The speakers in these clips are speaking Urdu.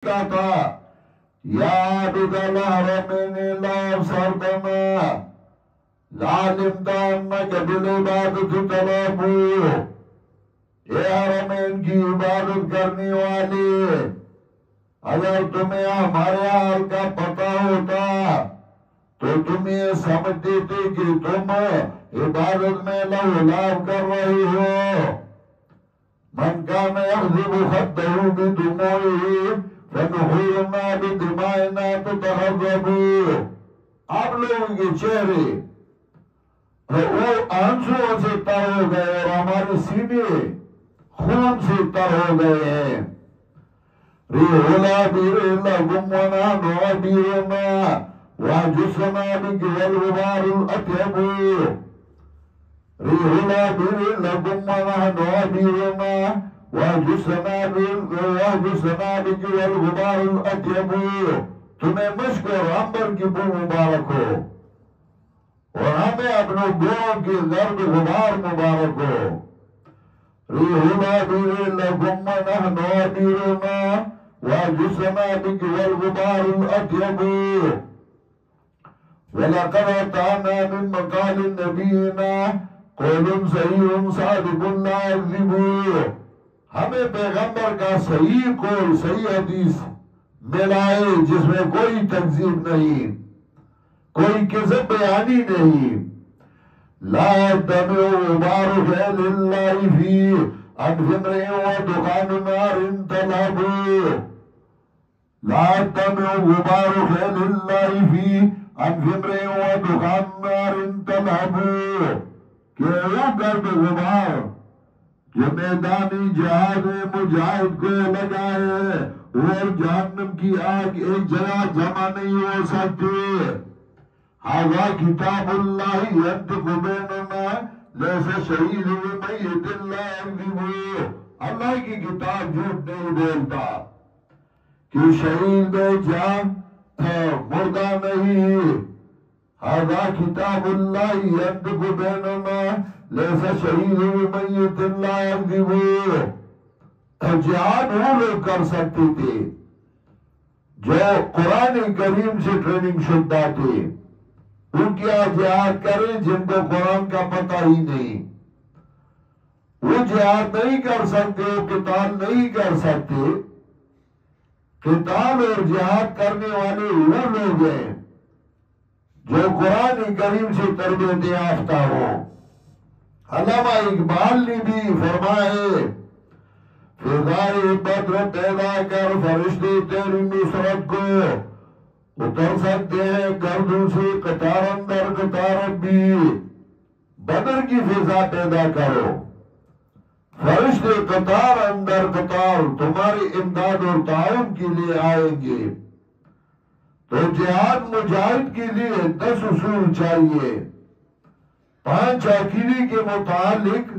تھا یا عبد الحرمین لا ابصرتنا لعلمت انک بالعبادت طلبو، اے حرمین کی عبادت کرنے والے، اگر تمہیں ہمارے حال کا پتہ ہوتا تو تم یہ سمجھتے تھے کہ تم عبادت میں لہو لعب کر رہے ہو۔ من کان یغضب خده بدموعه فنحورنا بدمائنا تتغضبو، آپ لوگوں کے چہرے وہ آنسوں سے تر ہو گئے اور ہمارے سینے خون سے تر ہو گئے ہیں۔ ریح العبیر لکم ونحن عبیرنا وجسنا بک والغبار الاطیب، ریح العبیر لکم ونحن عبیرنا وجسنا بک والغبار الاطیب، تمہیں مشک اور عنبر کی بو مبارک ہو اور ہمیں اپنے گوڑوں کی گرد غبار مبارک ہو۔ ریح العبیر لکم ونحن عبیرنا وجسنا بک والغبار الاطیب، وَلَقَدْ أَتَانَا مِن مَقَالِ نَبِيِّنَا قَوْلٌ صَحِيحٌ صَادِقٌ لَا يَكْذِبُ، ہمیں پیغمبر کا صحیح قول صحیح حدیث ملائے جس میں کوئی تکذیب نہیں، کوئی کذب بیانی نہیں۔ لا يَتَّبِعُ غبار فعل اللہ فی انف امرئ ودخان نار تلہب، لا يَتَّبِعُ غبار فعل اللہ فی انف امرئ ودخان نار تلہب، کہ وہ گرد غبار جو میدانی جہاد میں مجاہد کو لگائے اور جہنم کی آگ ایک جگہ جمع نہیں ہو سکتے۔ ھذا کتاب اللہ ینطق بیننا لیس شہید بمیت لا یکذب، اللہ کی کتاب جھوٹ نہیں بولتا کہ شہید جان مردہ نہیں۔ ھذا کتاب اللہ ینطق بیننا لیس شہید بمیت لا یکذب، جہاد وہ لوگ کر سکتے تھے جو قرآن کریم سے ٹریننگ شدہ تھے، وہ کیا جہاد کریں جن کو قرآن کا پتہ ہی نہیں، وہ جہاد نہیں کر سکتے، وہ قتال نہیں کر سکتے۔ قتال اور جہاد کرنے والے وہ لوگ ہیں جو قرآن کریم سے تربیت یافتہ ہو۔ علامہ اقبال نے بھی فرمائے فضائے بدر پیدا کر فرشتے تیری نصرت کو اتر سکتے ہیں گردوں سے قطار اندر قطار بھی، بدر کی فضا پیدا کرو، فرشتے قطار اندر قطار تمہاری امداد اور تعاون کے لیے آئیں گے۔ تو جہاد مجاہد کے لیے 10 اصول چاہیے، 5 عقیدے کے متعلق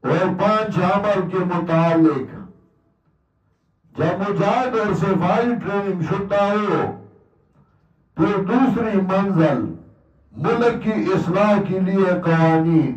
اور 5 عمل کے متعلق۔ جب مجاہد اور صفائی ٹریننگ شدہ ہو، پھر دوسری منزل ملک کی اصلاح کے لیے قوانین،